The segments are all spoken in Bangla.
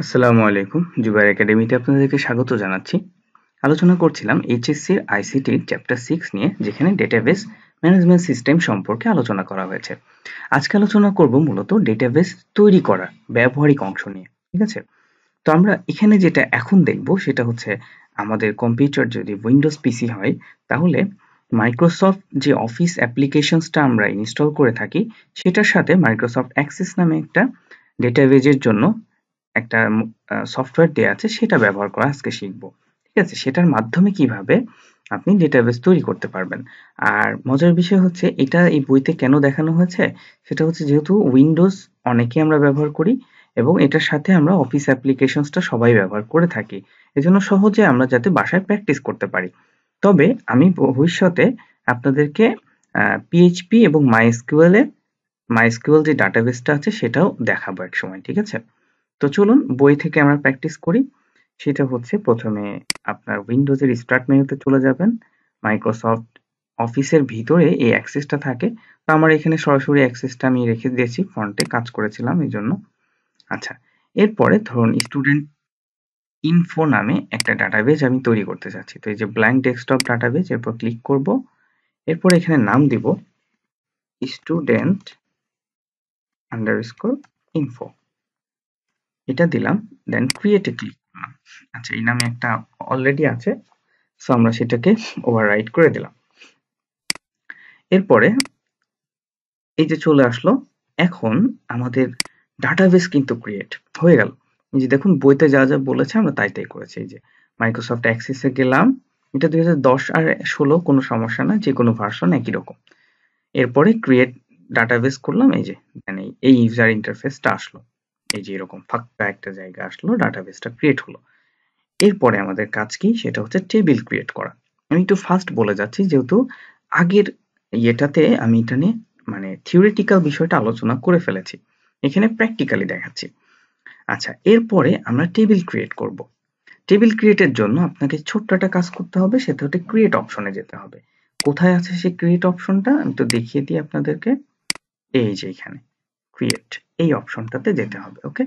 আসসালামু আলাইকুম। জুবায়ের একাডেমিতে আপনাদেরকে স্বাগত জানাচ্ছি। আলোচনা করছিলাম এইচএসসির আইসিটির চ্যাপ্টার 6 নিয়ে, যেখানে ডেটাবেস ম্যানেজমেন্ট সিস্টেম সম্পর্কে আলোচনা করা হয়েছে। আজকে আলোচনা করব মূলত ডেটাবেস তৈরি করা ব্যবহারিক অংশ নিয়ে। ঠিক আছে? তো আমরা এখানে যেটা এখন দেখব সেটা হচ্ছে, আমাদের কম্পিউটার যদি উইন্ডোজ পিসি হয়, তাহলে মাইক্রোসফট যে অফিস অ্যাপ্লিকেশনসটা আমরা ইনস্টল করে থাকি, সেটার সাথে মাইক্রোসফট অ্যাক্সেস নামে একটা ডেটাবেজের জন্য একটা সফটওয়্যার দেয়া আছে, সেটা ব্যবহার করা আজকে শিখব। ঠিক আছে? সেটার মাধ্যমে কিভাবে আপনি ডেটাবেস তৈরি করতে পারবেন। আর মজার বিষয় হচ্ছে, এটা এই বইতে কেন দেখানো হয়েছে, সেটা হচ্ছে যেহেতু উইন্ডোজ অনেকেই আমরা ব্যবহার করি এবং এটার সাথে আমরা অফিস অ্যাপ্লিকেশনসটা সবাই ব্যবহার করে থাকি। এজন্য সহজে আমরা যাতে বাসায় প্র্যাকটিস করতে পারি। তবে আমি ভবিষ্যতে আপনাদেরকে পিএইচপি এবং মাইএসকিউএল যে ডাটাবেসটা আছে সেটাও দেখাবো একসময়। ঠিক আছে? তো চলুন বই থেকে আমরা প্র্যাকটিস করি। সেটা হচ্ছে, প্রথমে আপনার উইন্ডোজের স্টার্ট মেনুতে চলে যাবেন। মাইক্রোসফট অফিসের ভিতরে এই অ্যাক্সেসটা থাকে। তো আমার এখানে সরাসরি অ্যাক্সেসটা আমি রেখে দিয়েছি, ফন্টে কাজ করেছিলাম এই জন্য। আচ্ছা, এরপরে ধরুন স্টুডেন্ট ইনফো নামে একটা ডাটাবেজ আমি তৈরি করতে চাচ্ছি। তো এই যে ব্ল্যাঙ্ক ডেস্কটপ ডাটাবেজ, এরপর ক্লিক করব। এরপর এখানে নাম দিব স্টুডেন্ট আন্ডারস্কোর ইনফো, এটা দিলাম। দেন ক্রিয়েটে ক্লিক করলাম। আচ্ছা, এই নামে একটা অলরেডি আছে, সো আমরা সেটাকে ওভাররাইট করে দিলাম। এরপরে এই যে চলে আসলো, এখন আমাদের ডাটাবেস কিন্তু ক্রিয়েট হয়ে গেল। এই যে দেখুন, বইতে যা যা বলেছে আমরা তাই তাই করেছি। এই যে মাইক্রোসফট অ্যাক্সেসে গেলাম, এটা 2010 আর 16 কোনো সমস্যা না, যে কোনো ভার্সন একই রকম। এরপরে ক্রিয়েট ডাটাবেস করলাম, এই যে মানে এই ইউজার ইন্টারফেসটা আসলো, এই যে এরকম ফাঁকা একটা জায়গা আসলো, ডাটাবেসটা ক্রিয়েট হলো। এরপরে আমাদের কাজ কি, সেটা হচ্ছে টেবিল ক্রিয়েট করা। আমি একটু ফাস্ট বলে যাচ্ছি, যেহেতু আগের ইয়েটাতে আমি এটা নিয়ে মানে থিওরিটিক্যাল বিষয়টা আলোচনা করে ফেলেছি, এখানে প্র্যাকটিক্যালি দেখাচ্ছি। আচ্ছা, এরপরে আমরা টেবিল ক্রিয়েট করব। টেবিল ক্রিয়েটের জন্য আপনাকে ছোট্ট একটা কাজ করতে হবে, সেটা হচ্ছে ক্রিয়েট অপশনে যেতে হবে। কোথায় আছে সেই ক্রিয়েট অপশনটা, আমি তো দেখিয়ে দিই আপনাদেরকে। এই যে এখানে ক্রিয়েট, এই অপশনটাতে যেতে হবে। ওকে,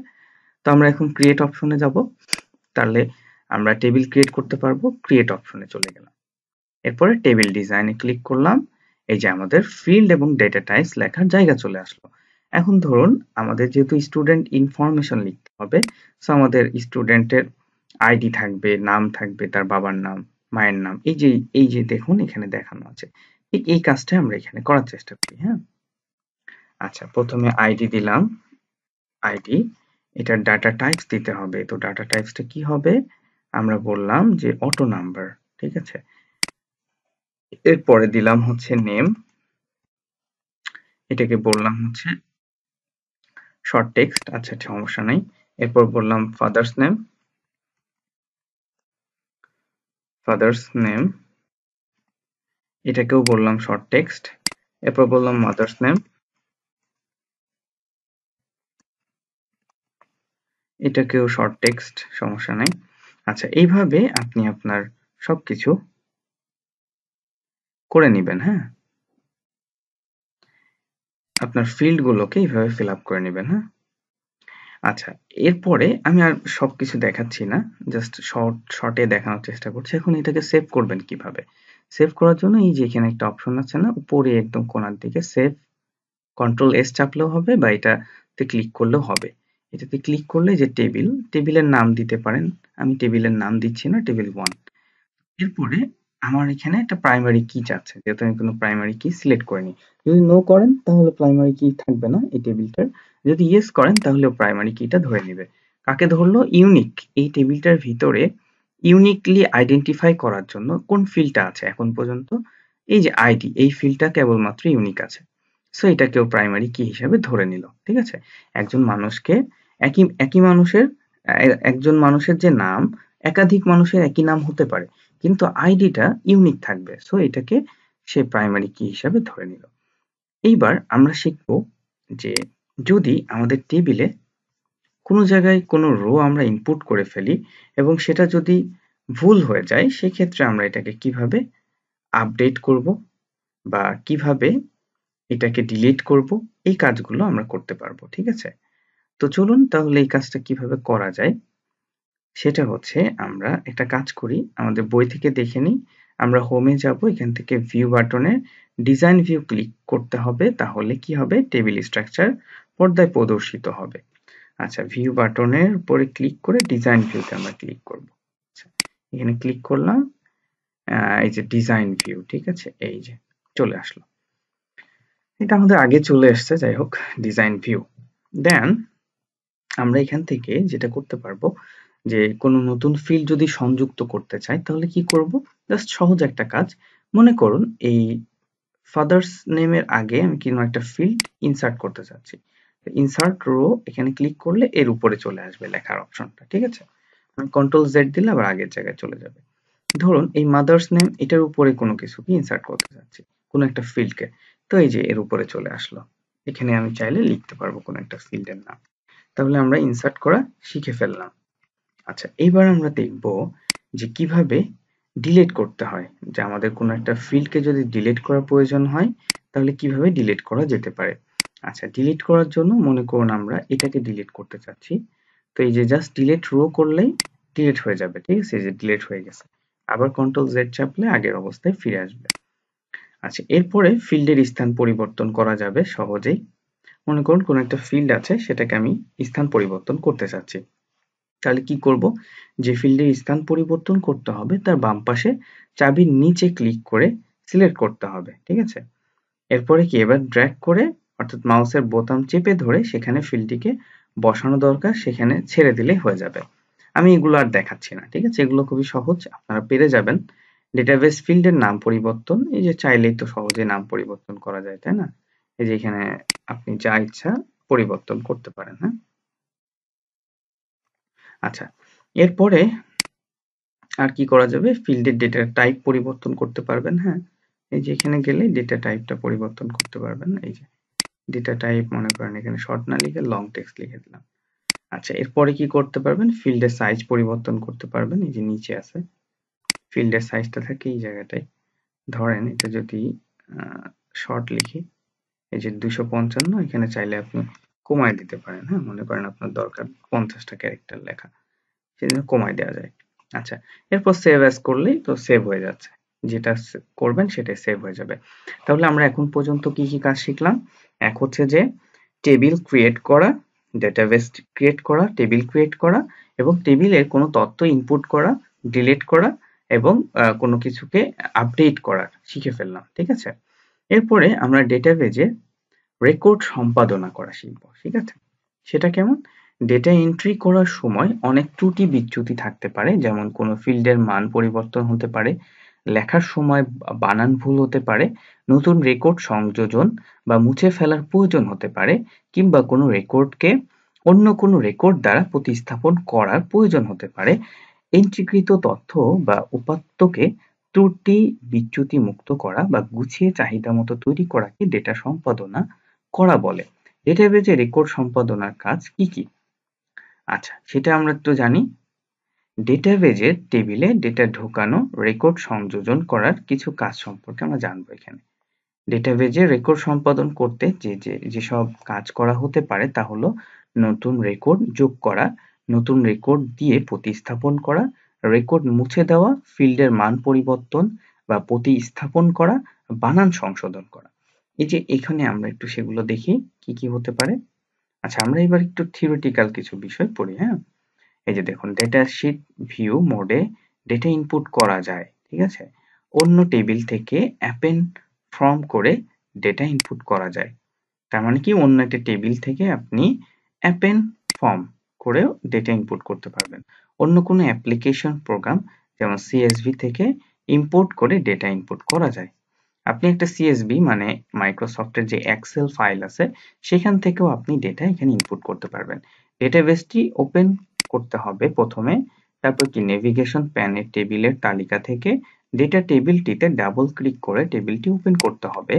তো আমরা এখন ক্রিয়েট অপশনে যাব, তাহলে আমরা টেবিল ক্রিয়েট করতে পারবো। ক্রিয়েট অপশনে চলে গেলাম। এরপরে টেবিল ডিজাইনে ক্লিক করলাম। এই যে আমাদের ফিল্ড এবং ডেটা টাইপস লেখার জায়গা চলে আসলো। এখন ধরুন আমাদের যেহেতু স্টুডেন্ট ইনফরমেশন লিখতে হবে, সো আমাদের স্টুডেন্টের আইডি থাকবে, নাম থাকবে, তার বাবার নাম, মায়ের নাম, এই যে দেখুন এখানে দেখানো আছে। ঠিক এই কাজটা আমরা এখানে করার চেষ্টা করি। হ্যাঁ, আচ্ছা, প্রথমে আইডি দিলাম। আইডি, এটার ডাটা টাইপস দিতে হবে। তো ডাটা টাইপসটা কি হবে, আমরা বললাম যে অটো নাম্বার। ঠিক আছে, এরপরে দিলাম হচ্ছে নেম, এটাকে বললাম হচ্ছে শর্ট টেক্সট। আচ্ছা, সমস্যা নাই। এরপর বললাম ফাদার্স নেম, এটাকেও বললাম শর্ট টেক্সট। এরপর বললাম মাদার্স নেম, এটাকেও শর্ট টেক্সট, সমস্যা নাই। আচ্ছা, এইভাবে আপনি আপনার সবকিছু করে নিবেন। হ্যাঁ, আপনার ফিল্ড গুলোকে এইভাবে ফিল আপ করে নিবেন। হ্যাঁ, আচ্ছা, এরপরে আমি আর সবকিছু দেখাচ্ছি না, জাস্ট শর্টে দেখানোর চেষ্টা করছি। এখন এটাকে সেভ করবেন কিভাবে? সেভ করার জন্য এই যে এখানে একটা অপশন আছে না, উপরে একদম কোণার দিকে সেভ, কন্ট্রোল এস চাপলেও হবে বা এটাতে ক্লিক করলেও হবে। এটাতে ক্লিক করলে যে টেবিলের নাম দিতে পারেন। আমি টেবিলের নাম দিচ্ছি না, টেবিল 1। এরপরে আমার এখানে একটা প্রাইমারি কি চাচ্ছে, যেহেতু আমি কোনো প্রাইমারি কি সিলেক্ট করিনি। যদি নো করেন তাহলে প্রাইমারি কি থাকবে না এই টেবিলটার, যদি ইয়েস করেন তাহলে প্রাইমারি কিটা ধরে নেবে। কাকে ধরলো? ইউনিক, এই টেবিলটার ভিতরে ইউনিকলি আইডেন্টিফাই করার জন্য কোন ফিল্ডটা আছে এখন পর্যন্ত, এই যে আইডি, এই ফিল্ডটা কেবলমাত্র ইউনিক আছে। সো এটাকেও প্রাইমারি কি হিসাবে ধরে নিল। ঠিক আছে, একজন মানুষকে একই একই মানুষের একজন মানুষের যে নাম, একাধিক মানুষের একই নাম হতে পারে, কিন্তু আইডিটা ইউনিক থাকবে। সো এটাকে সে প্রাইমারি কি হিসাবে ধরে নিল। এইবার আমরা শিখব যে যদি আমাদের টেবিলে কোনো জায়গায় কোনো রো আমরা ইনপুট করে ফেলি এবং সেটা যদি ভুল হয়ে যায়, সেক্ষেত্রে আমরা এটাকে কিভাবে আপডেট করব বা কিভাবে এটাকে ডিলিট করব, এই কাজগুলো আমরা করতে পারবো। ঠিক আছে, তো চলুন তাহলে এই কাজটা কিভাবে করা যায় সেটা হচ্ছে আমরা একটা কাজ করি, আমাদের বই থেকে দেখে নিই। আমরা হোমে যাব, এখান থেকে ভিউ বাটনে ডিজাইন ভিউ ক্লিক করতে হবে, তাহলে কি হবে টেবিল স্ট্রাকচার পর্দায় প্রদর্শিত হবে। আচ্ছা, ভিউ বাটনের উপরে ক্লিক করে ডিজাইন ভিউতে আমরা ক্লিক করব। আচ্ছা, এখানে ক্লিক করলাম, এই যে ডিজাইন ভিউ, ঠিক আছে, এই যে চলে আসলো। এটা আমাদের আগে চলে আসছে, যাই হোক ডিজাইন ভিউ। দেন আমরা এখান থেকে যেটা করতে পারবো যে কোনো নতুন ফিল্ড যদি সংযুক্ত করতে চাই তাহলে কি করব, জাস্ট সহজ একটা কাজ। মনে করুন এই ফাদার্স নেমের আগে আমি কোনো একটা ফিল্ড ইনসার্ট করতে চাচ্ছি, ইনসার্ট রো এখানে ক্লিক করলে এর উপরে চলে আসবে লেখার অপশনটা, ঠিক আছে। আমি কন্ট্রোল জেড দিলে আবার আগের জায়গায় চলে যাবে। ধরুন এই মাদার্স নেম, এটার উপরে কোনো কিছুকে ইনসার্ট করতে চাচ্ছি, কোনো একটা ফিল্ডকে, তো এই যে এর উপরে চলে আসলো। এখানে আমি চাইলে লিখতে পারবো কোনো একটা ফিল্ডের নাম। তাহলে আমরা ইনসার্ট করা শিখে ফেললাম। আচ্ছা, এবার আমরা দেখব যে কিভাবে ডিলিট করতে হয়, যে আমাদের কোনো একটা ফিল্ডকে যদি ডিলিট করার প্রয়োজন হয় তাহলে কিভাবে ডিলিট করা যেতে পারে। আচ্ছা, ডিলিট করার জন্য মনে করুন আমরা এটাকে ডিলিট করতে চাচ্ছি, তো এই যে জাস্ট ডিলিট রো করলেই ডিলিট হয়ে যাবে, ঠিক আছে, এই যে ডিলিট হয়ে গেছে। আবার কন্ট্রোল জেড চাপলে আগের অবস্থায় ফিরে আসবে। আচ্ছা, এরপরে ফিল্ডের স্থান পরিবর্তন করা যাবে সহজেই। মনে করুন কোনো একটা ফিল্ড আছে, সেটাকে আমি স্থান পরিবর্তন করতে চাচ্ছি, তাহলে কি করব, যে ফিল্ডের স্থান পরিবর্তন করতে হবে তার বাম পাশে চাবির নিচে ক্লিক করে সিলেক্ট করতে হবে, ঠিক আছে। এরপরে কি এবার ড্র্যাগ করে অর্থাৎ মাউসের বোতাম চেপে ধরে সেখানে ফিল্ডটিকে বসানো দরকার, সেখানে ছেড়ে দিলেই হয়ে যাবে। আমি এগুলো আর দেখাচ্ছি না, ঠিক আছে, এগুলো খুবই সহজ, আপনারা পেরে যাবেন। ডেটাবেস ফিল্ডের নাম পরিবর্তন, এই যে চাইলেই তো সহজে নাম পরিবর্তন করা যায়, তাই না। এই যে এখানে আপনি যা ইচ্ছা পরিবর্তন করতে পারেন, হ্যাঁ। আচ্ছা, এরপরে আর কি করা যাবে, ফিল্ডের ডেটা টাইপ পরিবর্তন করতে পারবেন, হ্যাঁ। এই যে এখানে গেলে ডেটা টাইপটা পরিবর্তন করতে পারবেন। এই যে ডেটা টাইপ, মনে করেন এখানে শর্ট না লিখে লং টেক্সট লিখে দিলাম। আচ্ছা, এরপরে কি করতে পারবেন, ফিল্ডের সাইজ পরিবর্তন করতে পারবেন। এই যে নিচে আছে ফিল্ডের সাইজটা থাকে এই জায়গাটায়। ধরেন এটা যদি শর্ট লিখি, এই যে 255, এখানে চাইলে আপনি কমায় দিতে পারেন, হ্যাঁ। মনে করেন আপনার দরকার 50টা ক্যারেক্টার লেখা, সেজন্য কমায় দেওয়া যায়। আচ্ছা, এরপর সেভ অ্যাজ করলেই তো সেভ হয়ে যাচ্ছে, যেটা করবেন সেটাই সেভ হয়ে যাবে। তাহলে আমরা এখন পর্যন্ত কি কি কাজ শিখলাম, এক হচ্ছে যে টেবিল ক্রিয়েট করা, ডেটাবেস ক্রিয়েট করা, টেবিল ক্রিয়েট করা এবং টেবিলের কোনো তথ্য ইনপুট করা, ডিলিট করা এবং কোনো কিছুকে আপডেট করা শিখে ফেললাম, ঠিক আছে। এরপরে আমরা ডেটাবেজে রেকর্ড সম্পাদনা করা শিখব, ঠিক আছে। সেটা কেমন, ডেটা এন্ট্রি করার সময় অনেক ত্রুটি বিচ্যুতি থাকতে পারে, যেমন কোনো ফিল্ডের মান পরিবর্তন হতে পারে, লেখার সময় বানান ভুল হতে পারে, নতুন রেকর্ড সংযোজন বা মুছে ফেলার প্রয়োজন হতে পারে, কিংবা কোনো রেকর্ডকে অন্য কোনো রেকর্ড দ্বারা প্রতিস্থাপন করার প্রয়োজন হতে পারে। এন্ট্রিকৃত তথ্য বা উপাত্তকে ত্রুটি বিচ্যুতি মুক্ত করা বা গুছিয়ে চাহিদা মতো তৈরি করাকে ডেটা সম্পাদনা করা বলে। ডেটাবেজে রেকর্ড সম্পাদনার কাজ কি কি? আচ্ছা, সেটা আমরা একটু জানি। ডেটাবেজের টেবিলে ডেটা ঢোকানো, রেকর্ড সংযোজন করার কিছু কাজ সম্পর্কে আমরা জানবো এখানে। ডেটাবেজে রেকর্ড সম্পাদন করতে যেসব কাজ করা হতে পারে তা হলো নতুন রেকর্ড যোগ করা, নতুন রেকর্ড দিয়ে প্রতিস্থাপন করা, রেকর্ড মুছে দেওয়া, ফিল্ডের মান পরিবর্তন বা প্রতিস্থাপন করা, বানান সংশোধন করা। এই যে এখানে আমরা একটু সেগুলো দেখি কি কি হতে পারে। আচ্ছা, আমরা এবার একটু থিওরিটিক্যাল কিছু বিষয় পড়ি, হ্যাঁ। এই যে দেখুন, ডেটা শিট ভিউ মোডে ডেটা ইনপুট করা যায়, ঠিক আছে। অন্য টেবিল থেকে অ্যাপেন্ড ফর্ম করে ডেটা ইনপুট করা যায়। তার মানে কি, অন্য একটা টেবিল থেকে আপনি অ্যাপেন্ড ফর্ম করেও ডেটা ইনপুট করতে পারবেন। অন্য কোনো অ্যাপ্লিকেশন প্রোগ্রাম যেমন সিএসভি থেকে ইম্পোর্ট করে ডেটা ইনপুট করা যায়। আপনি একটা সিএসভি মানে মাইক্রোসফটের যে এক্সেল ফাইল আছে সেখান থেকেও আপনি ডেটা এখানে ইনপুট করতে পারবেন। ডেটাবেসটি ওপেন করতে হবে প্রথমে, তারপর কি নেভিগেশন প্যানের টেবিলের তালিকা থেকে ডেটা টেবিলটিতে ডাবল ক্লিক করে টেবিলটি ওপেন করতে হবে।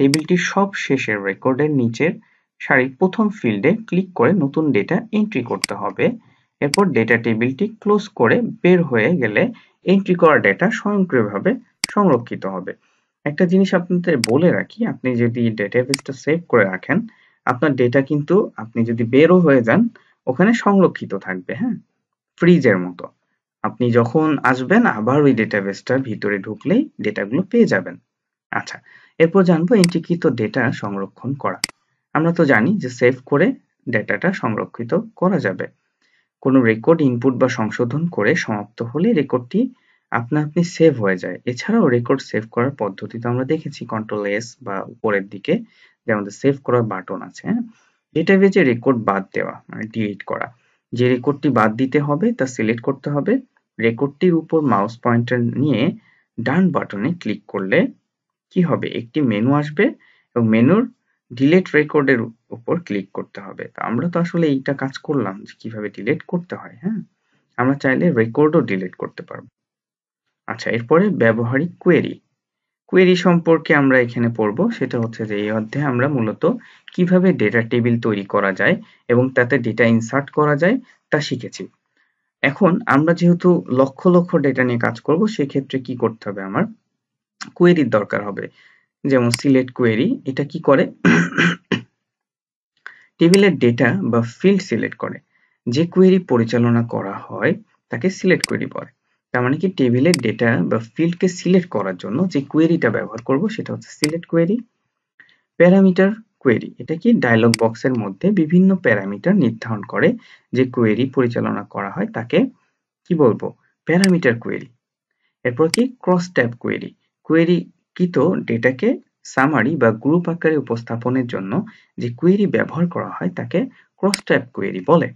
টেবিলটির সব শেষের রেকর্ডের নিচের সারির প্রথম ফিল্ডে ক্লিক করে নতুন ডেটা এন্ট্রি করতে হবে। এরপর ডেটা টেবিলটি ক্লোজ করে বের হয়ে গেলে এন্ট্রি করা ডেটা স্বয়ংক্রিয়ভাবে সংরক্ষিত হবে। একটা জিনিস আপনাদের বলে রাখি, আপনি যদি ডেটাবেসটা সেভ করে রাখেন আপনার ডেটা কিন্তু আপনি যদি বেরও হয়ে যান ওখানে সংরক্ষিত থাকবে, হ্যাঁ, ফ্রিজের মতো। আপনি যখন আসবেন আবার ওই ডেটাবেসটার ভিতরে ঢুকলেই ডেটাগুলো পেয়ে যাবেন। আচ্ছা, এরপর জানবো এন্ট্রিকৃত ডেটা সংরক্ষণ করা। আমরা তো জানি যে সেভ করে ডেটাটা সংরক্ষিত করা যাবে। কোনো রেকর্ড ইনপুট বা সংশোধন করে সমাপ্ত হলে রেকর্ডটি আপনা আপনি সেভ হয়ে যায়। এছাড়াও রেকর্ড সেভ করার পদ্ধতি তো আমরা দেখেছি কন্ট্রোল এস বা উপরের দিকে যে আমাদের সেভ করার বাটন আছে, হ্যাঁ। ডেটাবেজে রেকর্ড বাদ দেওয়া মানে ডিলিট করা। যে রেকর্ডটি বাদ দিতে হবে তা সিলেক্ট করতে হবে। রেকর্ডটির উপর মাউস পয়েন্টার নিয়ে ডান বাটনে ক্লিক করলে কি হবে, একটি মেনু আসবে এবং মেনুর ডিলিট রেকর্ডের উপর ক্লিক করতে হবে। তো আমরা তো আসলে এইটা কাজ করলাম যে কিভাবে ডিলিট করতে হয়, হ্যাঁ। আমরা চাইলে রেকর্ডও ডিলিট করতে পারবো। আচ্ছা, এরপরে ব্যবহারিক কোয়েরি। কোয়েরি সম্পর্কে আমরা এখানে পড়ব। সেটা হচ্ছে যে এই অধ্যায়ে আমরা মূলত কিভাবে ডেটা টেবিল তৈরি করা যায় এবং তাতে ডেটা ইনসার্ট করা যায় তা শিখেছি। এখন আমরা যেহেতু লক্ষ লক্ষ ডেটা নিয়ে কাজ করব সেক্ষেত্রে কি করতে হবে, আমার কোয়েরির দরকার হবে। যেমন সিলেক্ট কোয়েরি, এটা কি করে টেবিলের ডেটা বা ফিল্ড সিলেক্ট করে। যে কোয়েরি পরিচালনা করা হয় তাকে সিলেক্ট কোয়েরি বলে। তার মানে কি টেবিলের ডেটা বা ফিল্ডকে সিলেক্ট করার জন্য যে কোয়েরিটা ব্যবহার করব সেটা হচ্ছে সিলেক্ট কোয়েরি। প্যারামিটার কোয়েরি, এটা কি ডায়লগ বক্সের মধ্যে বিভিন্ন প্যারামিটার নির্ধারণ করে যে কোয়েরি পরিচালনা করা হয় তাকে কি বলবো, প্যারামিটার কোয়েরি। এরপর কি ক্রস ট্যাব কোয়েরি, কোয়েরিকৃত ডেটাকে সামারি বা গ্রুপ আকারে উপস্থাপনের জন্য যে কোয়েরি ব্যবহার করা হয় তাকে ক্রস ট্যাব কোয়েরি বলে।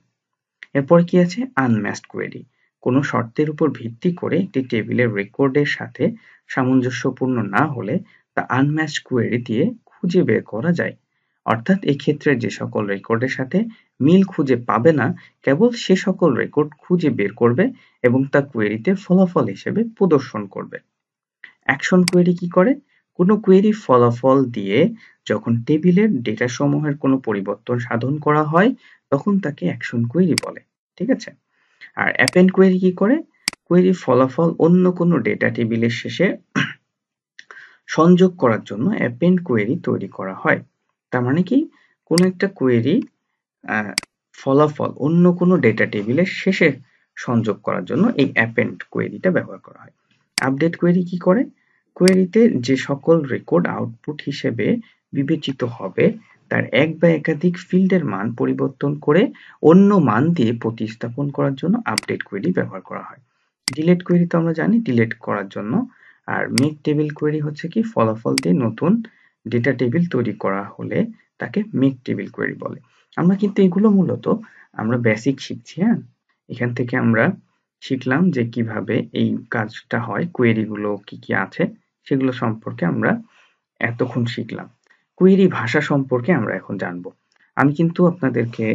এরপর কি আছে আনম্যাচড কোয়েরি, কোনো শর্তের উপর ভিত্তি করে একটি টেবিলের রেকর্ডের সাথে সামঞ্জস্যপূর্ণ না হলে তা আনম্যাচড কোয়েরি দিয়ে খুঁজে বের করা যায়। অর্থাৎ এক্ষেত্রে যে সকল রেকর্ডের সাথে মিল খুঁজে পাবে না কেবল সে সকল রেকর্ড খুঁজে বের করবে এবং তা কোয়েরিতে ফলাফল হিসেবে প্রদর্শন করবে। অ্যাকশন কোয়েরি কি করে, কোনো কোয়েরি ফলাফল দিয়ে যখন টেবিলের ডেটা সমূহের কোনো পরিবর্তন সাধন করা হয় তখন তাকে অ্যাকশন কোয়েরি বলে, ঠিক আছে। আর অ্যাপেন্ড কোয়েরি কি করে, কোয়েরির ফলাফল অন্য কোনো ডেটা টেবিলের শেষে সংযোগ করার জন্য অ্যাপেন্ড কোয়েরি তৈরি করা হয়। তার মানে কি কোনো একটা কোয়েরি ফলাফল অন্য কোনো ডেটা টেবিলের শেষে সংযোগ করার জন্য এই অ্যাপেন্ড কোয়েরিটা ব্যবহার করা হয়। আপডেট কোয়েরি কি করে, কোয়েরিতে যে সকল রেকর্ড আউটপুট হিসেবে বিবেচিত হবে তার এক বা একাধিক ফিল্ডের মান পরিবর্তন করে অন্য মান দিয়ে প্রতিস্থাপন করার জন্য আপডেট কোয়েরি ব্যবহার করা হয়। ডিলিট কোয়েরি তো আমরা জানি ডিলিট করার জন্য। আর মেক টেবিল কোয়েরি হচ্ছে কি ফলাফল দিয়ে নতুন ডেটা টেবিল তৈরি করা হলে তাকে মেক টেবিল কোয়েরি বলে। আমরা কিন্তু এগুলো মূলত আমরা বেসিক শিখছি, হ্যাঁ। এখান থেকে আমরা শিখলাম যে কিভাবে এই কাজটা হয়, কোয়েরি গুলো কি কি আছে সেগুলো সম্পর্কে আমরা এতক্ষণ শিখলাম। কোয়েরি ভাষা সম্পর্কে আমরা এখন জানবো। আমি কিন্তু আপনাদেরকে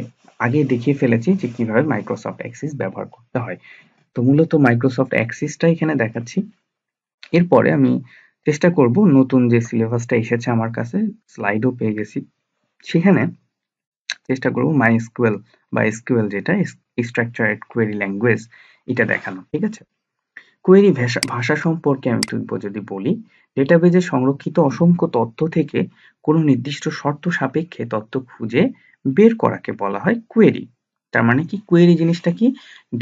আগে দেখিয়ে ফেলেছি যে কিভাবে মাইক্রোসফট এক্সিস ব্যবহার করতে হয়। তো মূলত মাইক্রোসফট এক্সিসটা এখানে দেখাচ্ছি। এরপরে আমি চেষ্টা করব নতুন যে সিলেবাসটা এসেছে আমার কাছে, স্লাইডও পেয়ে গেছি, সেখানে চেষ্টা করব মাইএসকিউএল বা এসকিউএল যেটা স্ট্রাকচারেড কোয়েরি ল্যাঙ্গুয়েজ এটা দেখানো, ঠিক আছে। কোয়েরি ভাষা সম্পর্কে আমি যদি বলি, ডেটাবেজে সংরক্ষিত অসংখ্য তথ্য থেকে কোনো নির্দিষ্ট শর্ত সাপেক্ষে তথ্য খুঁজে বের করাকে বলা হয় কোয়েরি। তার মানে কি কোয়েরি জিনিসটা কি,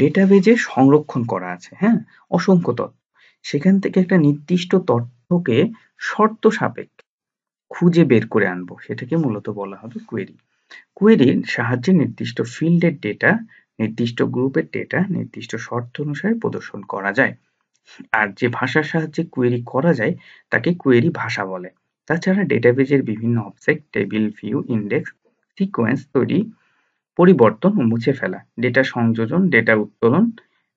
ডেটাবেজে সংরক্ষণ করা আছে, হ্যাঁ, অসংখ্য তথ্য, সেখান থেকে একটা নির্দিষ্ট তথ্যকে শর্ত সাপেক্ষে খুঁজে বের করে আনবো, সেটাকে মূলত বলা হবে কোয়েরি। কোয়েরির সাহায্যে নির্দিষ্ট ফিল্ডের ডেটা নির্দিষ্ট গ্রুপের ডেটা নির্দিষ্ট শর্ত অনুসারে প্রদর্শন করা যায়। আর যে ভাষার সাহায্যে কোয়েরি করা যায় তাকে কোয়েরি ভাষা বলে। তাছাড়া ডেটাবেজের বিভিন্ন object, table, view, index, sequence তৈরি, পরিবর্তন ও মুছে ফেলা, ডেটা সংযোজন, ডেটা উত্তোলন,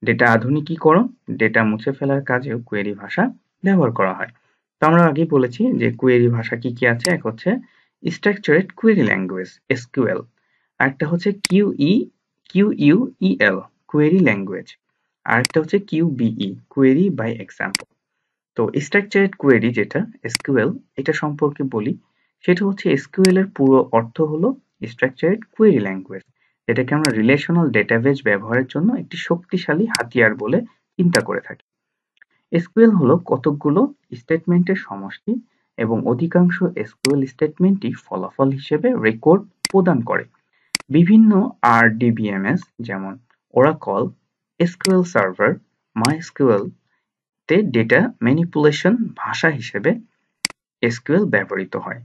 ডেটা আধুনিকীকরণ, ডেটা মুছে ফেলার কাজেও কোয়েরি ভাষা ব্যবহার করা হয়। তো আমরা আগেই বলেছি যে কোয়েরি ভাষা কি কি আছে, এক হচ্ছে স্ট্রাকচারেড কোয়েরি ল্যাঙ্গুয়েজ এসকিউএল, আরেকটা হচ্ছে কিউইউইএল কোয়েরি ল্যাঙ্গুয়েজ, আরেকটা হচ্ছে কিউবিই কোয়েরি বাই এক্সাম্পল। তো স্ট্রাকচারেড কোয়েরি যেটা এসকিউএল, এটা সম্পর্কে বলি, সেটা হচ্ছে এসকিউএল এর পুরো অর্থ হলো স্ট্রাকচারেড কোয়েরি ল্যাঙ্গুয়েজ, যেটাকে আমরা রিলেশনাল ডেটাবেজ ব্যবহারের জন্য একটি শক্তিশালী হাতিয়ার বলে চিন্তা করে থাকি। এসকিউএল হলো কতকগুলো স্টেটমেন্টের সমষ্টি এবং অধিকাংশ এসকিউএল স্টেটমেন্টই ফলাফল হিসেবে রেকর্ড প্রদান করে। বিভিন্ন RDBMS যেমন ওরাকল, এসকিউএল সার্ভার, মাইএসকিউএল তে ডেটা ম্যানিপুলেশন ভাষা হিসেবে এসকিউএল ব্যবহৃত হয়।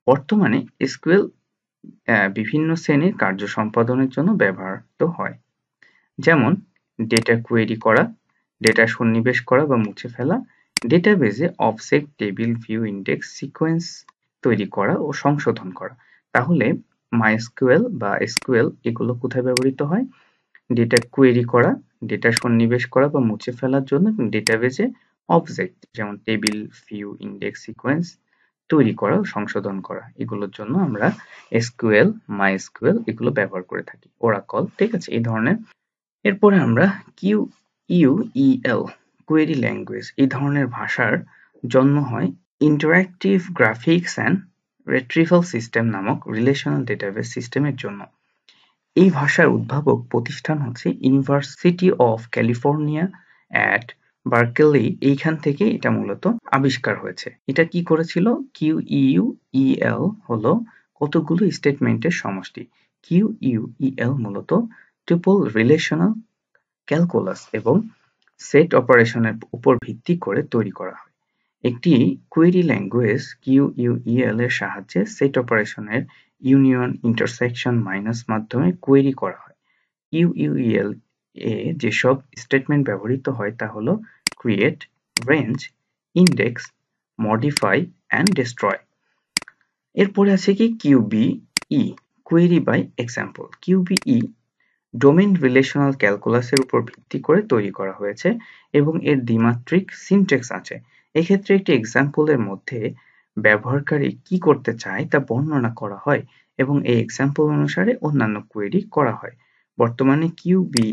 বর্তমানে এসকিউএল বিভিন্ন শ্রেণীর কার্য সম্পাদনের জন্য ব্যবহৃত হয়, যেমন ডেটা কোয়েরি করা, ডেটা সন্নিবেশ করা বা মুছে ফেলা, ডেটাবেজে object, table, view, index, sequence তৈরি করা ও সংশোধন করা। তাহলে মাইএসকিউএল বা এসকিউএল এগুলো কোথায় ব্যবহৃত হয়? ডেটা কোয়েরি করা, ডেটা সন্নিবেশ করা বা মুছে ফেলার জন্য, এবং ডেটাবেজে অবজেক্ট যেমন টেবিল, ভিউ, ইন্ডেক্স, সিকোয়েন্স তৈরি করা ও সংশোধন করা, এগুলোর জন্য আমরা এসকিউএল, মাইএসকিউএল এগুলো ব্যবহার করে থাকি। ওরাকল, ঠিক আছে, এই ধরনের। এরপরে আমরা কিউইউইএল কোয়েরি ল্যাঙ্গুয়েজ, এই ধরনের ভাষার জন্ম হয় interactive graphics and retrieval system নামক রিলেশনাল ডেটাবেস সিস্টেমের জন্য। এই ভাষার উদ্ভাবক প্রতিষ্ঠান হচ্ছে ইউনিভার্সিটি অফ ক্যালিফোর্নিয়া অ্যাট বার্কেলি। এইখান থেকে এটা মূলত আবিষ্কার হয়েছে। এটা কি করেছিল? কিউইউইএল হলো কতগুলো স্টেটমেন্টের সমষ্টি। কিউইউইএল মূলত টুপল রিলেশনাল ক্যালকুলাস এবং সেট অপারেশনের উপর ভিত্তি করে তৈরি করা হয়। একটি কোয়েরি ল্যাঙ্গুয়েজ কিউইউইএল এর সাহায্যে সেট অপারেশনের ইউনিয়ন, ইন্টারসেকশন, মাইনাস মাধ্যমে কোয়েরি করা হয়। কিউইউইএল এ যেসব স্টেটমেন্ট ব্যবহৃত হয় তা হলো create, range, index, modify and destroy. এরপরে আছে কি QBE, query by example. QBE domain relational ক্যালকুলাসের উপর ভিত্তি করে তৈরি করা হয়েছে এবং এর দ্বিমাত্রিক সিনট্যাক্স আছে। এক্ষেত্রে একটি এক্সাম্পলের মধ্যে ব্যবহারকারী কি করতে চায় তা বর্ণনা করা হয় এবং এই এক্সাম্পল অনুসারে অন্যান্য কোয়েরি করা হয়। বর্তমানে কিউবিই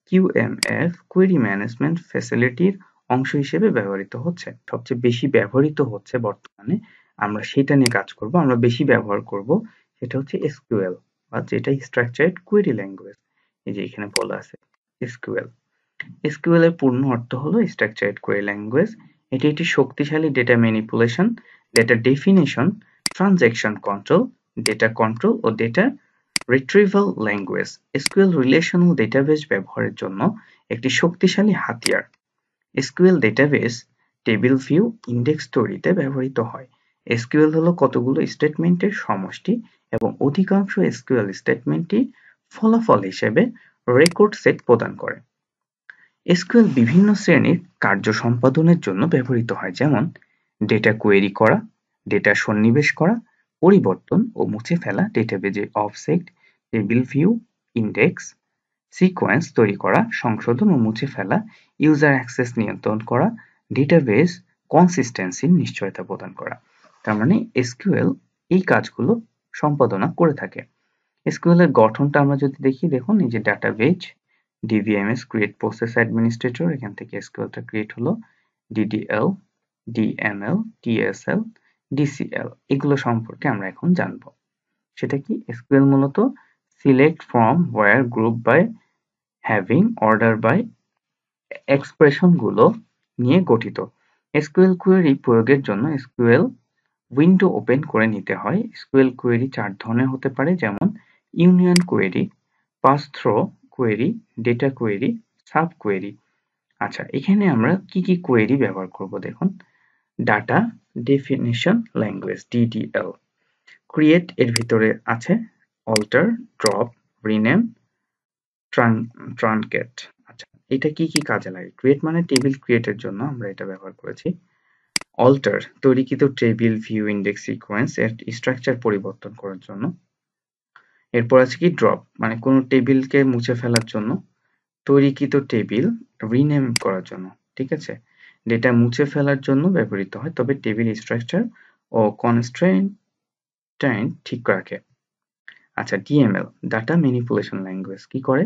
কিউএমএফ কোয়েরি ম্যানেজমেন্ট ফ্যাসিলিটির অংশ হিসেবে ব্যবহৃত হচ্ছে। সবচেয়ে বেশি ব্যবহৃত হচ্ছে বর্তমানে, আমরা সেটা নিয়ে কাজ করব। আমরা বেশি ব্যবহার করব সেটা হচ্ছে এসকিউএল বা যেটা স্ট্রাকচার্ড কোয়েরি ল্যাঙ্গুয়েজ। এই যে এখানে বলা আছে এসকিউএল। এসকিউএল এর পূর্ণ অর্থ হলো স্ট্রাকচার্ড কোয়েরি ল্যাঙ্গুয়েজ। এটি একটি শক্তিশালী data manipulation, data definition, transaction control, data control ও data retrieval language. SQL relational database ব্যবহারের জন্য একটি শক্তিশালী হাতিয়ার। SQL database table, view, index তৈরিতে ব্যবহৃত হয়। এসকিউএল হলো কতগুলো স্টেটমেন্টের সমষ্টি এবং অধিকাংশ এসকিউএল স্টেটমেন্টই ফলাফল হিসেবে রেকর্ড সেট প্রদান করে। এসকিউএল বিভিন্ন শ্রেণীর কার্য সম্পাদনের জন্য ব্যবহৃত হয়, যেমন ডেটা কোয়েরি করা, ডেটা সন্নিবেশ করা, পরিবর্তন ও মুছে ফেলা, ডেটাবেজে object, table, view, index, sequence তৈরি করা, সংশোধন ও মুছে ফেলা, ইউজার অ্যাক্সেস নিয়ন্ত্রণ করা, ডেটাবেজ কনসিস্টেন্সির নিশ্চয়তা প্রদান করা। তার মানে এসকিউএল এই কাজগুলো সম্পাদনা করে থাকে। এসকিউএল এর গঠনটা আমরা যদি দেখি, দেখুন এই যে database, DBMS create process administrator, এখান থেকে এসকিউএলটা ক্রিয়েট হলো, ডিডিএল, ডিএমএল, টিএসএল, ডিসিএল, এগুলো সম্পর্কে আমরা এখন জানবো। সেটা কি? এসকিউএল মূলত select from, where, group by, having, order by expression গুলো নিয়ে গঠিত। এসকিউএল কোয়েরি প্রয়োগের জন্য এসকিউএল উইন্ডো ওপেন করে নিতে হয়। এসকিউএল কোয়েরি 4 ধরনের হতে পারে, যেমন union query, pass through query, data query, sub query. আচ্ছা, এখানে আমরা কি কি কোয়েরি ব্যবহার করব দেখুন। Data definition language, DDL. Create এর ভিতরে আছে অল্টার, ড্রপ, রিনেম, ট্রানকেট। আচ্ছা, এটা কি কি কাজে লাগে? ক্রিয়েট মানে টেবিল ক্রিয়েটের জন্য আমরা এটা ব্যবহার করেছি। অল্টার তৈরিকৃত টেবিল, ভিউ, ইন্ডেক্স, সিকোয়েন্স এর স্ট্রাকচার পরিবর্তন করার জন্য। এরপর আছে কি ড্রপ, মানে কোনো টেবিলকে মুছে ফেলার জন্য। তৈরিকৃত টেবিল রিনেম করার জন্য, ঠিক আছে। ডেটা মুছে ফেলার জন্য ব্যবহৃত হয়, তবে টেবিল স্ট্রাকচার ও কনস্ট্রেইন্ট ঠিক রাখে। আচ্ছা, ডিএমএল ডাটা ম্যানিপুলেশন ল্যাঙ্গুয়েজ কি করে?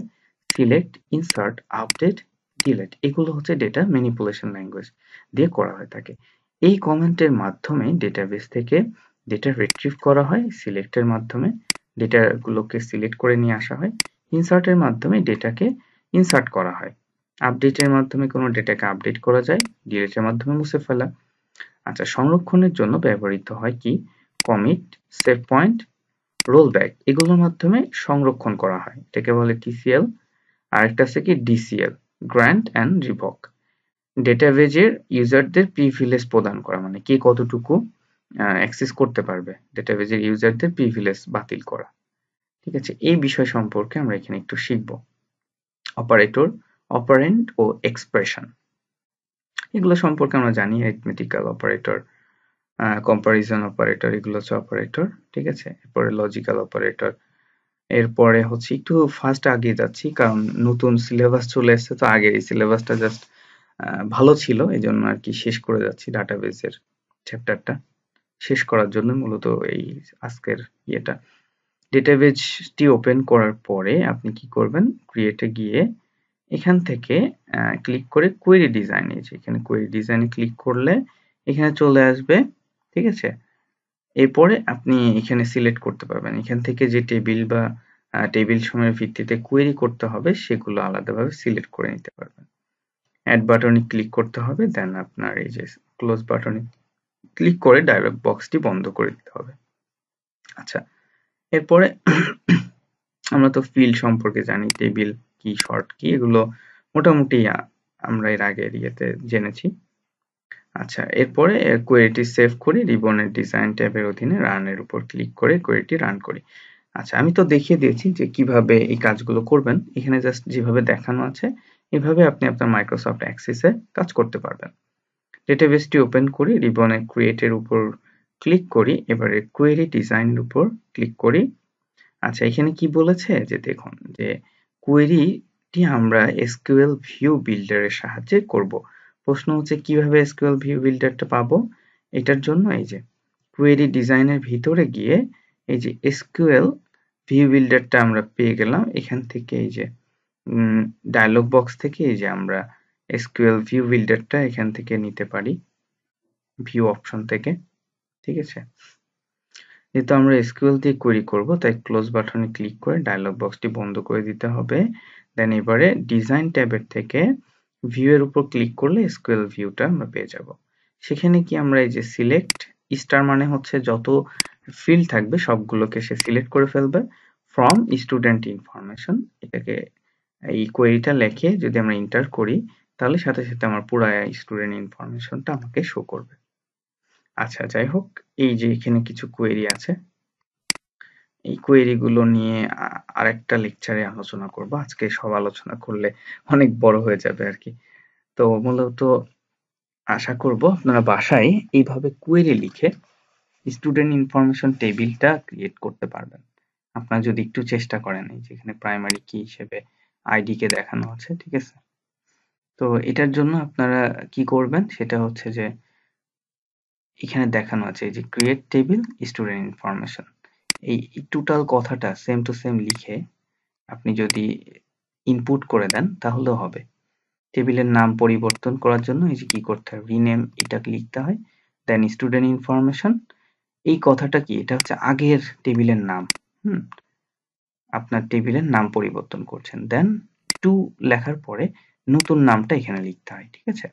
সিলেক্ট, ইনসার্ট, আপডেট, ডিলিট, এগুলো হচ্ছে ডেটা ম্যানিপুলেশন ল্যাঙ্গুয়েজ দিয়ে করা হয়ে থাকে। এই কমান্ডের মাধ্যমে ডেটাবেস থেকে ডেটা রিট্রিভ করা হয়, সিলেক্টের মাধ্যমে ডেটাগুলোকে সিলেক্ট করে নিয়ে আসা হয়, ইনসার্টের মাধ্যমে ডেটাকে ইনসার্ট করা হয়, আপডেটের মাধ্যমে কোনো ডেটাকে আপডেট করা যায়, ডিলিটের মাধ্যমে মুছে ফেলা। আচ্ছা, সংরক্ষণের জন্য ব্যবহৃত হয় কি? কমিট, সেভ পয়েন্ট, রোলব্যাক, এগুলোর মাধ্যমে সংরক্ষণ করা হয়, এটাকে বলে টিসিএল। আরেকটা আছে কি ডিসিএল, গ্র্যান্ট অ্যান্ড রিভক। ডেটাবেজের ইউজারদের প্রিভিলেজ প্রদান করা, মানে কে কতটুকু অ্যাক্সেস করতে পারবে, ডেটাবেজের ইউজারদের প্রিভিলেজ বাতিল করা। ঠিক আছে, এই বিষয় সম্পর্কে আমরা এখানে একটু শিখব। অপারেটর, অপারেন্ড ও এক্সপ্রেশন, এগুলো সম্পর্কে আমরা জানি। অ্যারিথমেটিক্যাল অপারেটর, কম্পারিজন অপারেটর, এগুলো হচ্ছে অপারেটর। ঠিক আছে, এরপরে লজিক্যাল অপারেটর। এরপরে হচ্ছে একটু ফাস্ট আগিয়ে যাচ্ছি কারণ নতুন সিলেবাস চলে এসেছে, তো আগের এই সিলেবাসটা জাস্ট ভালো ছিল, এই জন্য আর কি শেষ করে যাচ্ছি। ডাটাবেসের চ্যাপ্টারটা শেষ করার জন্য মূলত এই আজকের ইয়েটা। ডেটাবেসটি ওপেন করার পরে আপনি কি করবেন, ক্রিয়েটে গিয়ে এখান থেকে ক্লিক করে কোয়েরি ডিজাইন, এই যে এখানে কোয়েরি ডিজাইনে ক্লিক করলে এখানে চলে আসবে। ঠিক আছে, এরপরে আপনি এখানে সিলেক্ট করতে পারবেন, এখান থেকে যে টেবিল বা টেবিল সময়ের ভিত্তিতে কোয়েরি করতে হবে সেগুলো আলাদাভাবে সিলেক্ট করে নিতে পারবেন। অ্যাড বাটনে ক্লিক করতে হবে, দেন আপনার এই যে ক্লোজ বাটনে ক্লিক করে ডায়লগ বক্সটি বন্ধ করে দিতে হবে। আচ্ছা, এরপরে আমরা তো ফিল্ড সম্পর্কে জানি, টেবিল কি, শর্ট কি, এগুলো মোটামুটি আমরা এর আগের ইয়েতে জেনেছি। আচ্ছা, এরপরে কোয়েরিটি সেভ করি, রিবনের ডিজাইন ট্যাবের অধীনে রানের উপর ক্লিক করে কোয়েরিটি রান করি। আচ্ছা, আমি তো দেখিয়ে দিয়েছি যে কিভাবে এই কাজগুলো করবেন, এখানে জাস্ট যেভাবে দেখানো আছে এভাবে আপনি আপনার মাইক্রোসফট অ্যাক্সেসে কাজ করতে পারবেন। ডেটাবেসটি ওপেন করি, রিবনে ক্রিয়েটের উপর ক্লিক করি, এবারে কোয়েরি ডিজাইনের উপর ক্লিক করি। আচ্ছা, এখানে কি বলেছে যে দেখুন যে কোয়েরিটি আমরা এসকিউএল ভিউ বিল্ডারের সাহায্যে করব। প্রশ্ন হচ্ছে কিভাবে এসকিউএল ভিউ বিল্ডারটা পাবো, এটার জন্য এই যে কোয়েরি ডিজাইনের ভিতরে গিয়ে এই যে এসকিউএল ভিউ বিল্ডারটা আমরা পেয়ে গেলাম। এখান থেকে এই যে ডায়লগ বক্স থেকে এই যে আমরা এসকিউএল ভিউ বিল্ডারটা এখান থেকে নিতে পারি, ভিউ অপশন থেকে। ঠিক আছে, যেহেতু আমরা এসকিউএল দিয়ে কোয়েরি করব তাই ক্লোজ বাটনে ক্লিক করে ডায়লগ বক্সটি বন্ধ করে দিতে হবে। দেন এবারে ডিজাইন ট্যাবের থেকে ভিউ এর উপর ক্লিক করলে এসকিউএল ভিউটা আমরা পেয়ে যাব। সেখানে কি আমরা এই যে সিলেক্ট স্টার মানে হচ্ছে যত ফিল্ড থাকবে সবগুলোকে সে সিলেক্ট করে ফেলবে ফ্রম স্টুডেন্ট ইনফরমেশন, এটাকে এই কোয়েরিটা লেখে যদি আমরা এন্টার করি তাহলে সাথে সাথে আমার পুরো স্টুডেন্ট ইনফরমেশনটা আমাকে শো করবে। আচ্ছা, যাই হোক, এই যে এখানে কিছু কোয়েরি আছে, এই কোয়েরি গুলো নিয়ে আরেকটা লেকচারে আলোচনা করব, আজকে সব আলোচনা করলে অনেক বড় হয়ে যাবে আর কি। তো মূলত আশা করব আপনারা বাসায় এইভাবে কোয়েরি লিখে স্টুডেন্ট ইনফরমেশন টেবিলটা ক্রিয়েট করতে পারবেন, আপনারা যদি একটু চেষ্টা করেন। এই যেখানে প্রাইমারি কি হিসেবে আইডি কে দেখানো আছে। ঠিক আছে, তো এটার জন্য আপনারা কি করবেন সেটা হচ্ছে যে এখানে দেখানো আছে এই যে ক্রিয়েট টেবিল স্টুডেন্ট ইনফরমেশন, এই টোটাল কথাটা সেম টু সেম লিখে আপনি যদি ইনপুট করে দেন তাহলেও হবে। টেবিলের নাম পরিবর্তন করার জন্য এই যে কি করতে হয়, রিনেম, এটা লিখতে হয়। দেন স্টুডেন্ট ইনফরমেশন, এই কথাটা কি, এটা হচ্ছে আগের টেবিলের নাম। আপনার টেবিলের নাম পরিবর্তন করছেন, দেন টু লেখার পরে নতুন নামটা এখানে লিখতে হয়। ঠিক আছে,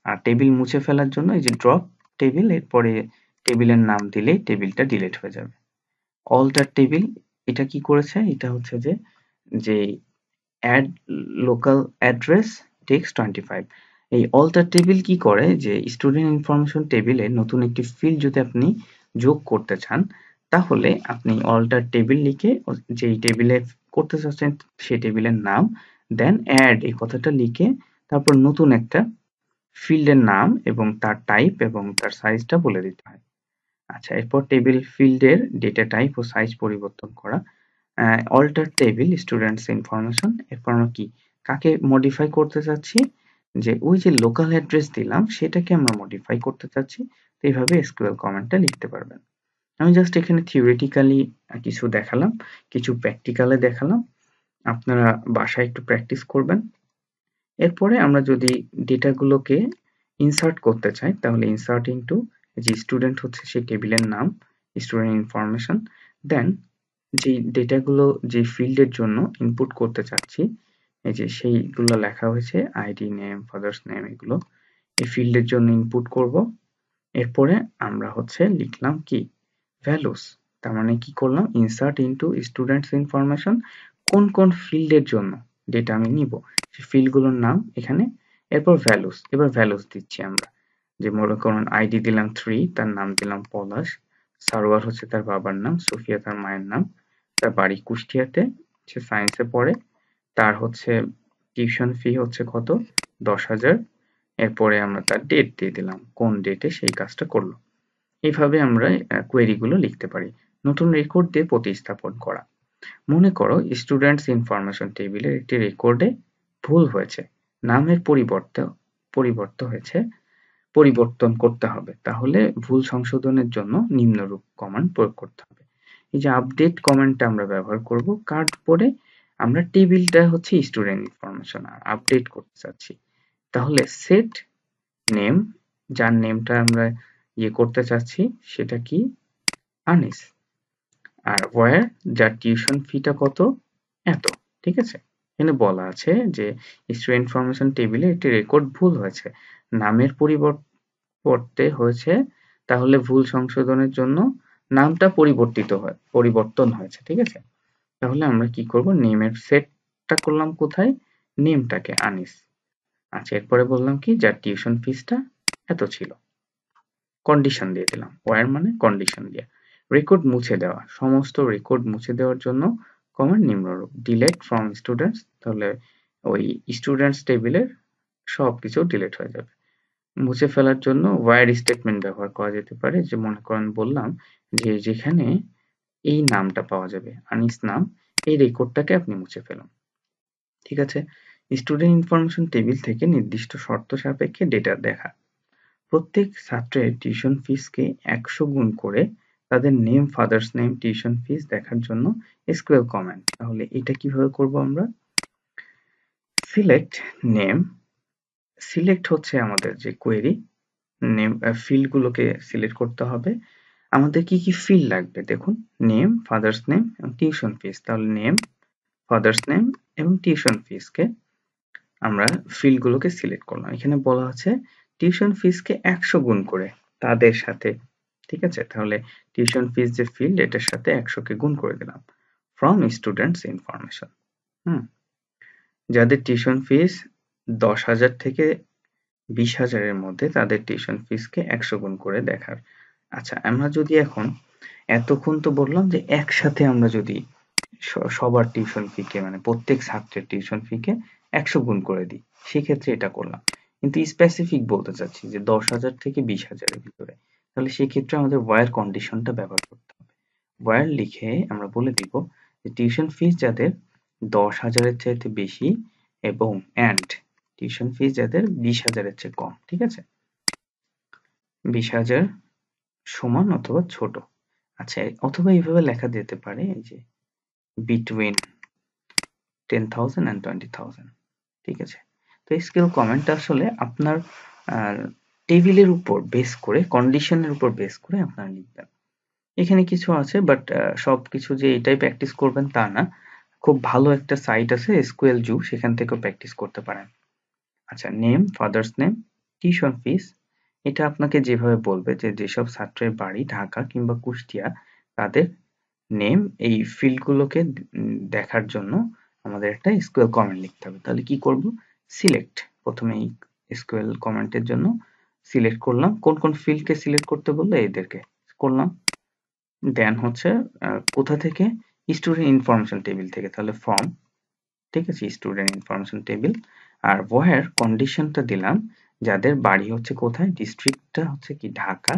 আর টেবিল মুছে ফেলার জন্য এই যে ড্রপ টেবিল, এরপরে টেবিলের নাম দিলে টেবিলটা ডিলিট হয়ে যাবে। অল্টার টেবিল, এটা কি করেছে, এটা হচ্ছে যে যে অ্যাড লোকাল অ্যাড্রেস টেক্সট 25, এই অল্টার টেবিল কি করে যে স্টুডেন্ট ইনফরমেশন টেবিলে নতুন একটি ফিল্ড যদি আপনি যোগ করতে চান তাহলে আপনি অল্টার টেবিল লিখে যেই টেবিলে করতে চাচ্ছেন সেই টেবিলের নাম, দেন অ্যাড এই কথাটা লিখে তারপর নতুন একটা ফিল্ডের নাম এবং তার টাইপ এবং তার সাইজটা বলে দিতে হয়। আচ্ছা, এরপর টেবিল ফিল্ডের ডেটা টাইপ ও সাইজ পরিবর্তন করা, অল্টার টেবিল স্টুডেন্টস ইনফরমেশন, এরপর আমরা কি কাকে মডিফাই করতে চাচ্ছি, যে ওই যে লোকাল অ্যাড্রেস দিলাম সেটাকে আমরা মডিফাই করতে চাচ্ছি। তো এইভাবে এসকিউএল কমান্ডটা লিখতে পারবেন। আমি জাস্ট এখানে থিওরিটিক্যালি কিছু দেখালাম, কিছু প্র্যাকটিক্যালে দেখালাম, আপনারা বাসায় একটু প্র্যাকটিস করবেন। এরপরে আমরা যদি ডেটাগুলোকে ইনসার্ট করতে চাই তাহলে ইনসার্ট ইনটু, যে স্টুডেন্ট হচ্ছে সেই টেবিলের নাম, স্টুডেন্ট ইনফরমেশন, দেন যে ডেটাগুলো যে ফিল্ডের জন্য ইনপুট করতে চাচ্ছি এই যে সেইগুলো লেখা হয়েছে আইডি, নেম, ফাদার্স নেম, এগুলো এই ফিল্ডের জন্য ইনপুট করব। এরপরে আমরা হচ্ছে লিখলাম কি ভ্যালুস, তার মানে কি করলাম, ইনসার্ট ইনটু স্টুডেন্টস ইনফরমেশন, কোন কোন ফিল্ডের জন্য ডেটা আমি নিব সেই ফিল্ডগুলোর নাম এখানে, এরপর ভ্যালুস। এবার ভ্যালুস দিচ্ছি আমরা, যে মনে করুন আইডি দিলাম 3, তার নাম দিলাম পলাশ, সারোয়ার হচ্ছে তার বাবার নাম, সোফিয়া তার মায়ের নাম, তার বাড়ি কুষ্টিয়াতে, সে সায়েন্সে পড়ে, তার হচ্ছে টিউশন ফি হচ্ছে কত, 10,000। এরপরে আমরা তার ডেট দিয়ে দিলাম, কোন ডেটে সেই কাজটা করলো। এইভাবে আমরা কোয়েরি গুলো লিখতে পারি। নতুন রেকর্ড দিয়ে প্রতিস্থাপন করা। মনে করো স্টুডেন্টস ইনফরমেশন টেবিলের একটি রেকর্ডে ভুল হয়েছে, নামের পরিবর্তন করতে হবে, তাহলে ভুল সংশোধনের জন্য নিম্নরূপ কমান্ড প্রয়োগ করতে হবে। এই যে আপডেট কমান্ডটা আমরা ব্যবহার করব কার্ড পরে, আমরা টেবিলটা হচ্ছে স্টুডেন্ট ইনফরমেশন আর আপডেট করতে চাচ্ছি, তাহলে সেট নেম, যার নেমটা আমরা করতে চাচ্ছি সেটা কি, আনিস, আর ওয়্যার, যার টিউশন ফিটা কত, এত। ঠিক আছে, এখানে বলা আছে যে স্টুডেন্ট ইনফরমেশন টেবিলে একটি রেকর্ড ভুল হয়েছে, নামের পরিবর্তে হয়েছে, তাহলে ভুল সংশোধনের জন্য নামটা পরিবর্তন হয়েছে। ঠিক আছে, তাহলে আমরা কি করব, নেমের সেটটা করলাম কোথায়, নেমটাকে আনিস। আচ্ছা, এরপরে বললাম কি, যার টিউশন ফিসটা এত ছিল, কন্ডিশন দিয়ে দিলাম, ওয়্যার মানে কন্ডিশন দিয়ে। রেকর্ড মুছে দেওয়া, সমস্ত রেকর্ড মুছে দেওয়ার জন্য কমান্ড নিম্নরূপ, ডিলেট ফ্রম স্টুডেন্টস, তাহলে ওই স্টুডেন্টস টেবিলের সবকিছু ডিলিট হয়ে যাবে। মুছে ফেলার জন্য ওয়্যার স্টেটমেন্ট ব্যবহার করা যেতে পারে, যে মনে করেন বললাম যে যেখানে এই নামটা পাওয়া যাবে, আনিস নাম, এই রেকর্ডটাকে আপনি মুছে ফেলুন। ঠিক আছে, স্টুডেন্ট ইনফরমেশন টেবিল থেকে নির্দিষ্ট শর্ত সাপেক্ষে ডেটা দেখা। প্রত্যেক ছাত্রের টিউশন ফিসকে 100 গুণ করে তাদের name, father's name, tuition fees দেখার জন্য এসকিউএল কমান্ড। তাহলে এটা কিভাবে করব আমরা, সিলেক্ট নেম, সিলেক্ট হচ্ছে আমাদের যে কোয়েরি, নেম ফিল্ড গুলোকে সিলেক্ট করতে হবে। আমাদের কি কি ফিল্ড লাগবে দেখুন, নেম, ফাদার্স নেম এবং টিউশন ফিস। তাহলে নেম, ফাদার্স নেম এবং টিউশন ফিসকে আমরা ফিল্ড গুলোকে সিলেক্ট করলাম। এখানে বলা আছে টিউশন ফিসকে 100 গুণ করে তাদের সাথে। ঠিক আছে, তাহলে টিউশন ফিস যে ফিল্ড, এটার সাথে 100 কে গুণ করে দিলাম। ফ্রম স্টুডেন্টস ইনফরমেশন, যাদের টিউশন ফিস 10,000 থেকে 20,000 এর মধ্যে, তাদের টিউশন ফিসকে 100 গুণ করে দেখার। আচ্ছা, আমরা যদি এখন, এতক্ষণ তো বললাম যে একসাথে আমরা যদি সবার টিউশন ফিকে, মানে প্রত্যেক ছাত্রের টিউশন ফিকে 100 গুণ করে দিই, সেক্ষেত্রে এটা করলাম। কিন্তু স্পেসিফিক বলতে চাচ্ছি যে 10,000 থেকে 20,000 এর ভিতরে, তাহলে সেক্ষেত্রে আমাদের ওয়্যার কন্ডিশনটা ব্যবহার করতে হবে। ওয়্যার লিখে আমরা বলে দিব যে টিউশন ফিস যাদের 10,000 এর চাইতে বেশি এবং অ্যান্ড টিউশন ফিস যাদের 20,000 এর চেয়ে কম। ঠিক আছে, 20,000 সমান অথবা ছোট। আচ্ছা, অথবা এইভাবে লেখা যেতে পারে যে between 10,000 and 20,000। ঠিক আছে, তো স্কিল কমেন্ট আসলে আপনার টেবিলের উপর বেস করে, কন্ডিশনের উপর বেস করে আপনারা লিখবেন। এখানে কিছু আছে, বাট সবকিছু যে এটাই প্র্যাকটিস করবেন তা না। খুব ভালো একটা সাইট আছে এসকিউএল জু, সেখান থেকেও প্র্যাকটিস করতে পারেন। আচ্ছা, name, father's name, tuition fees, এটা আপনাকে যেভাবে বলবে যে যেসব ছাত্রের বাড়ি ঢাকা কিংবা কুষ্টিয়া, তাদের নেম, এই ফিল্ডগুলোকে দেখার জন্য আমাদের একটা এসকিউএল কমেন্ট লিখতে হবে। তাহলে কি করব, সিলেক্ট, প্রথমে এই এসকিউএল কমেন্টের জন্য সিলেক্ট করলাম, কোন কোন ফিল্ডকে সিলেক্ট করতে বললে এদেরকে করলাম। দেন হচ্ছে কোথা থেকে, স্টুডেন্ট ইনফরমেশন টেবিল থেকে, তাহলে ফর্ম। ঠিক আছে, স্টুডেন্ট ইনফরমেশন টেবিল। আর ওয়্যার কন্ডিশনটা দিলাম, যাদের বাড়ি হচ্ছে কোথায়, ডিস্ট্রিক্টটা হচ্ছে কি ঢাকা,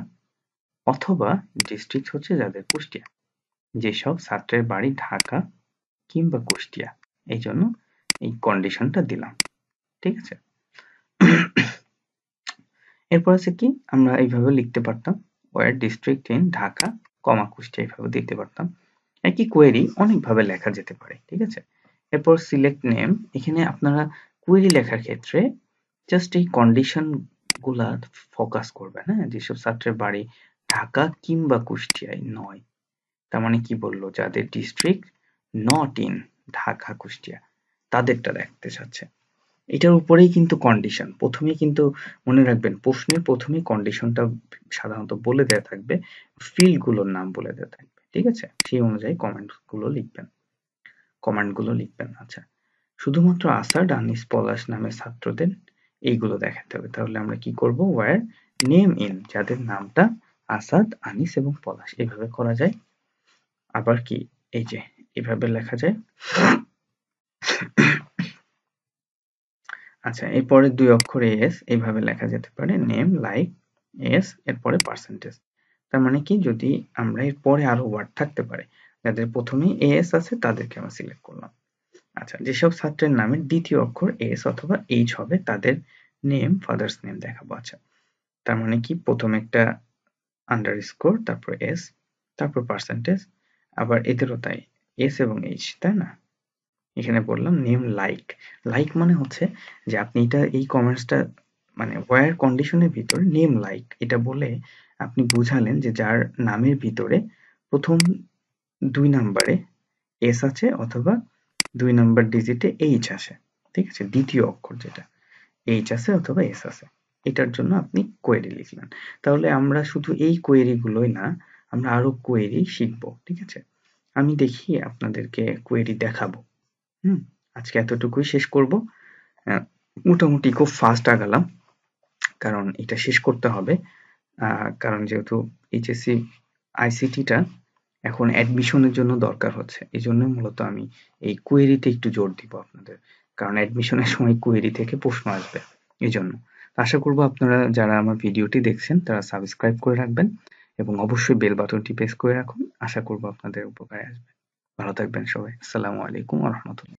অথবা ডিস্ট্রিক্ট হচ্ছে যাদের কুষ্টিয়া, যেসব ছাত্রের বাড়ি ঢাকা কিংবা কুষ্টিয়া, এই জন্য এই কন্ডিশনটা দিলাম। ঠিক আছে, এরপর আছে কি, আমরা এইভাবে লিখতে পারতাম, ওয়্যার ডিস্ট্রিক্ট ইন ঢাকা কমা কুষ্টিয়া, এইভাবে দিতে পারতাম। একই কোয়েরি অনেকভাবে লেখা যেতে পারে। ঠিক আছে, এরপর সিলেক্ট নেম, এখানে আপনারা কোয়েরি লেখার ক্ষেত্রে জাস্ট এই কন্ডিশন গুলা ফোকাস করবেন। হ্যাঁ, যেসব ছাত্রের বাড়ি ঢাকা কিংবা কুষ্টিয়ায় নয়, তার মানে কি বললো, যাদের district not in Dhaka Kushtia, তাদেরটা দেখতে চাচ্ছে। এটার উপরেই কিন্তু কন্ডিশন, প্রথমেই কিন্তু মনে রাখবেন, প্রশ্নের প্রথমেই কন্ডিশনটা সাধারণত বলে দেয়া থাকবে, ফিল্ড গুলোর নাম বলে দেয়া থাকবে। ঠিক আছে, সেই অনুযায়ী কমান্ডগুলো লিখবেন। আচ্ছা, শুধুমাত্র আসাদ, আনিস, পলাশ নামের ছাত্রদের এইগুলো দেখাতে হবে। তাহলে আমরা কি করব, ওয়্যার নেম ইন, যাদের নামটা আসাদ, আনিস এবং পলাশ, এভাবে করা যায়। আবার কি এই যে এভাবে লেখা যায়। আচ্ছা, এরপরে 2 অক্ষর এস এইভাবে লেখা যেতে পারে, নেম লাইক এস এরপরে পার্সেন্টেজ। তার মানে কি, যদি আমরা এরপরে আরো ওয়ার্ড থাকতে পারে, যাদের প্রথমেই এস আছে তাদেরকে আমরা সিলেক্ট করলাম। আচ্ছা, যেসব ছাত্রের নামের দ্বিতীয় অক্ষর এস অথবা এইচ হবে তাদের নেম, ফাদার্স নেম দেখাবো। আচ্ছা, তার মানে কি, প্রথমে একটা আন্ডারস্কোর, তারপর এস, তারপর পার্সেন্টেজ, আবার এদেরও তাই, এস এবং এইচ, তাই না? এখানে বললাম নেম লাইক, লাইক মানে হচ্ছে যে আপনি এই কমেন্টসটা মানে ওয়্যার কন্ডিশনের ভিতর নেম লাইক এটা বলে আপনি বুঝালেন যে যার নামের ভিতরে প্রথম 2 নাম্বারে এস আছে অথবা 2 নাম্বার ডিজিটে এইচ আসে, ঠিক আছে, দ্বিতীয় অক্ষর যেটা এইচ আছে অথবা এস আছে, এটার জন্য আপনি কোয়েরি লিখলেন। তাহলে আমরা শুধু এই কোয়েরি গুলোই না, আমরা আরো কোয়েরি শিখবো, ঠিক আছে। আমি দেখি আপনাদেরকে কোয়েরি দেখাবো। আজকে এতটুকুই শেষ করব। মোটামুটি খুব ফাস্ট আগালাম, কারণ এটা শেষ করতে হবে। কারণ যেহেতু এইচএসসি আইসিটিটা এখন অ্যাডমিশনের জন্য দরকার হচ্ছে, এই জন্য মূলত আমি এই কোয়েরিতে একটু জোর দিব আপনাদের, কারণ অ্যাডমিশনের সময় কোয়েরি থেকে প্রশ্ন আসবে, এই জন্য। আশা করব আপনারা যারা আমার ভিডিওটি দেখছেন তারা সাবস্ক্রাইব করে রাখবেন এবং অবশ্যই বেল বাটনটি প্রেস করে রাখুন। আশা করব আপনাদের উপকারে আসবে। ভালো থাকবেন সবাই। আসসালামু আলাইকুম ওয়া রাহমাতুল্লাহ।